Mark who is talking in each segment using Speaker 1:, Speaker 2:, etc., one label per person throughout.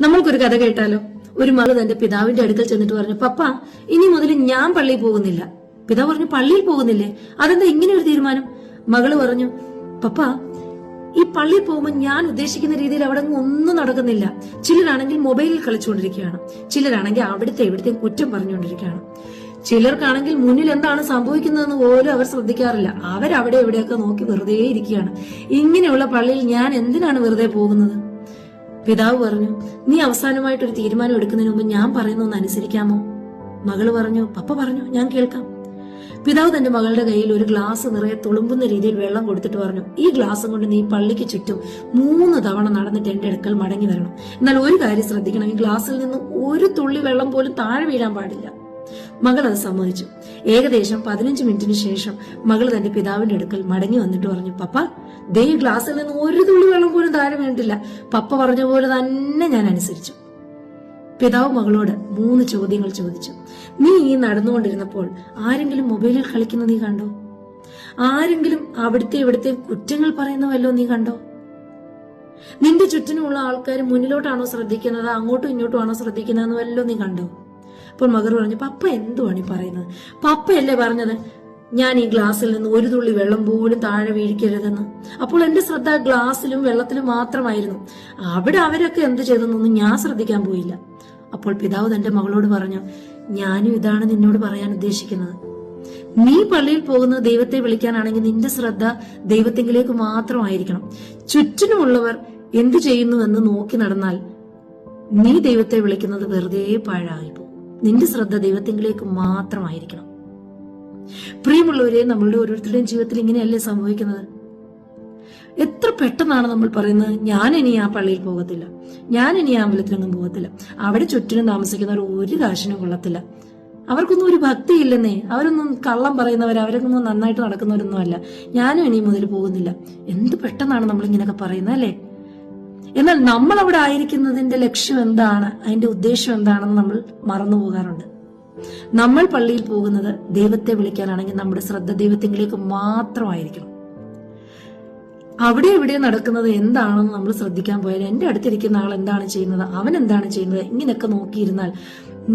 Speaker 1: നമ്മൾക്കൊരു കഥ കേട്ടാലോ? ഒരു മകൾ തന്റെ പിതാവിന്റെ അടുക്കൽ ചെന്നിട്ട് പറഞ്ഞു, പപ്പ, ഇനി മുതൽ ഞാൻ പള്ളിയിൽ പോകുന്നില്ല. പിതാവ് പറഞ്ഞു, പള്ളിയിൽ പോകുന്നില്ലേ? അതെന്താ ഇങ്ങനെ ഒരു തീരുമാനം? മകള് പറഞ്ഞു, പപ്പ, ഈ പള്ളിയിൽ പോകുമ്പോൾ ഞാൻ ഉദ്ദേശിക്കുന്ന രീതിയിൽ അവിടെ ഒന്നും നടക്കുന്നില്ല. ചിലരാണെങ്കിൽ മൊബൈലിൽ കളിച്ചുകൊണ്ടിരിക്കുകയാണ്, ചിലരാണെങ്കിൽ ഇവിടുത്തെ കുറ്റം പറഞ്ഞുകൊണ്ടിരിക്കുകയാണ്, ചിലർക്കാണെങ്കിൽ മുന്നിൽ എന്താണ് സംഭവിക്കുന്നതെന്ന് പോലും അവർ ശ്രദ്ധിക്കാറില്ല. അവരവിടെ എവിടെയൊക്കെ നോക്കി വെറുതെ ഇരിക്കുകയാണ്. ഇങ്ങനെയുള്ള പള്ളിയിൽ ഞാൻ എന്തിനാണ് വെറുതെ പോകുന്നത്? പിതാവ് പറഞ്ഞു, നീ അവസാനമായിട്ടൊരു തീരുമാനം എടുക്കുന്നതിന് മുമ്പ് ഞാൻ പറയുന്നൊന്ന് അനുസരിക്കാമോ? മകള് പറഞ്ഞു, പപ്പ പറഞ്ഞു, ഞാൻ കേൾക്കാം. പിതാവ് തന്റെ മകളുടെ കയ്യിൽ ഒരു ഗ്ലാസ് നിറയെ തുളുമ്പുന്ന രീതിയിൽ വെള്ളം കൊടുത്തിട്ട് പറഞ്ഞു, ഈ ഗ്ലാസും കൊണ്ട് നീ പള്ളിക്ക് ചുറ്റും 3 തവണ നടന്നിട്ട് എന്റെ അടുക്കൽ മടങ്ങി വരണം. എന്നാൽ ഒരു കാര്യം ശ്രദ്ധിക്കണം, ഈ ഗ്ലാസ്സിൽ നിന്ന് ഒരു തുള്ളി വെള്ളം പോലും താഴെ വീഴാൻ പാടില്ല. മകൾ അത് സമ്മതിച്ചു. ഏകദേശം 15 മിനിറ്റിന് ശേഷം മകൾ തന്റെ പിതാവിന്റെ അടുക്കൽ മടങ്ങി വന്നിട്ട് പറഞ്ഞു, പപ്പ, ദേ ഗ്ലാസ്സിൽ നിന്ന് ഒരു തുള്ളി വെള്ളം പോലും താഴെ വീണിട്ടില്ല. പപ്പ പറഞ്ഞ പോലെ തന്നെ ഞാൻ അനുസരിച്ചു. പിതാവ് മകളോട് 3 ചോദ്യങ്ങൾ ചോദിച്ചു. നീ ഈ നടന്നുകൊണ്ടിരുന്നപ്പോൾ ആരെങ്കിലും മൊബൈലിൽ കളിക്കുന്ന നീ കണ്ടോ? ആരെങ്കിലും ഇവിടുത്തെ കുറ്റങ്ങൾ പറയുന്ന വല്ലോ നീ കണ്ടോ? നിന്റെ ചുറ്റിനുമുള്ള ആൾക്കാർ മുന്നിലോട്ടാണോ ശ്രദ്ധിക്കുന്നത്, അങ്ങോട്ടും ഇങ്ങോട്ടും ആണോ ശ്രദ്ധിക്കുന്നതെന്ന് വല്ലോ നീ കണ്ടോ? അപ്പോൾ മകൾ പറഞ്ഞു, പപ്പ എന്തുവാണ് ഈ പറയുന്നത്? പപ്പയല്ലേ പറഞ്ഞത് ഞാൻ ഈ ഗ്ലാസ്സിൽ നിന്ന് ഒരു തുള്ളി വെള്ളം പോലും താഴെ വീഴിക്കരുതെന്ന്? അപ്പോൾ എന്റെ ശ്രദ്ധ ഗ്ലാസ്സിലും വെള്ളത്തിലും മാത്രമായിരുന്നു. അവിടെ അവരൊക്കെ എന്ത് ചെയ്തെന്നൊന്നും ഞാൻ ശ്രദ്ധിക്കാൻ പോയില്ല. അപ്പോൾ പിതാവ് തന്റെ മകളോട് പറഞ്ഞു, ഞാനും ഇതാണ് നിന്നോട് പറയാൻ ഉദ്ദേശിക്കുന്നത്. നീ പള്ളിയിൽ പോകുന്നത് ദൈവത്തെ വിളിക്കാനാണെങ്കിൽ നിന്റെ ശ്രദ്ധ ദൈവത്തെങ്കിലേക്ക് മാത്രമായിരിക്കണം. ചുറ്റിനുമുള്ളവർ എന്തു ചെയ്യുന്നുവെന്ന് നോക്കി നടന്നാൽ നീ ദൈവത്തെ വിളിക്കുന്നത് വെറുതെ പാഴായിപ്പോ. നിന്റെ ശ്രദ്ധ ദൈവത്തെങ്കിലേക്ക് മാത്രമായിരിക്കണം. പ്രിയമുള്ളവരെ, നമ്മളുടെ ഓരോരുത്തരുടെയും ജീവിതത്തിൽ ഇങ്ങനെയല്ലേ സംഭവിക്കുന്നത്? എത്ര പെട്ടെന്നാണ് നമ്മൾ പറയുന്നത്, ഞാൻ ഇനി ആ പള്ളിയിൽ പോകത്തില്ല, ഞാൻ ഇനി ആ അമ്പലത്തിലൊന്നും പോകത്തില്ല, അവിടെ ചുറ്റിനും താമസിക്കുന്നവർ ഒരു കാശിനും കൊള്ളത്തില്ല, അവർക്കൊന്നും ഒരു ഭക്തിയില്ലെന്നേ, അവരൊന്നും കള്ളം പറയുന്നവർ, അവരൊന്നും നന്നായിട്ട് നടക്കുന്നവരൊന്നും അല്ല, ഞാനും ഇനി മുതൽ പോകുന്നില്ല. എന്ത് പെട്ടെന്നാണ് നമ്മൾ ഇങ്ങനെയൊക്കെ പറയുന്നത് അല്ലേ? എന്നാൽ നമ്മൾ അവിടെ ആയിരിക്കുന്നതിന്റെ ലക്ഷ്യം എന്താണ്, അതിന്റെ ഉദ്ദേശം എന്താണെന്ന് നമ്മൾ മറന്നു പോകാറുണ്ട്. നമ്മൾ പള്ളിയിൽ പോകുന്നത് ദൈവത്തെ വിളിക്കാനാണെങ്കിൽ നമ്മുടെ ശ്രദ്ധ ദൈവത്തിലേക്ക് മാത്രമായിരിക്കണം. അവിടെ ഇവിടെ നടക്കുന്നത് എന്താണെന്ന് നമ്മൾ ശ്രദ്ധിക്കാൻ പോയാൽ, എന്റെ അടുത്തിരിക്കുന്ന ആൾ എന്താണ് ചെയ്യുന്നത്, അവൻ എന്താണ് ചെയ്യുന്നത്, ഇങ്ങനെയൊക്കെ നോക്കിയിരുന്നാൽ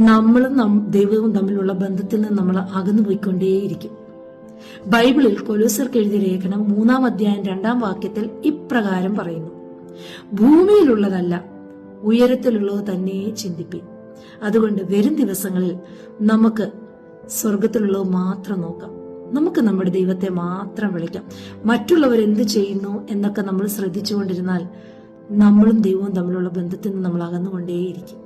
Speaker 1: നമ്മളും ദൈവവും തമ്മിലുള്ള ബന്ധത്തിൽ നിന്ന് നമ്മൾ അകന്നു പോയിക്കൊണ്ടേയിരിക്കും. ബൈബിളിൽ കൊലോസ്യർക്ക് എഴുതിയ ലേഖനം 3-ാം അധ്യായം 2-ാം വാക്യത്തിൽ ഇപ്രകാരം പറയുന്നു, ഭൂമിയിലുള്ളതല്ല ഉയരത്തിലുള്ളത് തന്നെ ചിന്തിപ്പിൻ. അതുകൊണ്ട് വരും ദിവസങ്ങളിൽ നമുക്ക് സ്വർഗത്തിലുള്ളത് മാത്രം നോക്കാം. നമുക്ക് നമ്മുടെ ദൈവത്തെ മാത്രം വിളിക്കാം. മറ്റുള്ളവർ എന്ത് ചെയ്യുന്നു എന്നൊക്കെ നമ്മൾ ശ്രദ്ധിച്ചുകൊണ്ടിരുന്നാൽ നമ്മളും ദൈവവും തമ്മിലുള്ള ബന്ധത്തിൽ നിന്ന് നമ്മൾ അകന്നുകൊണ്ടേയിരിക്കും.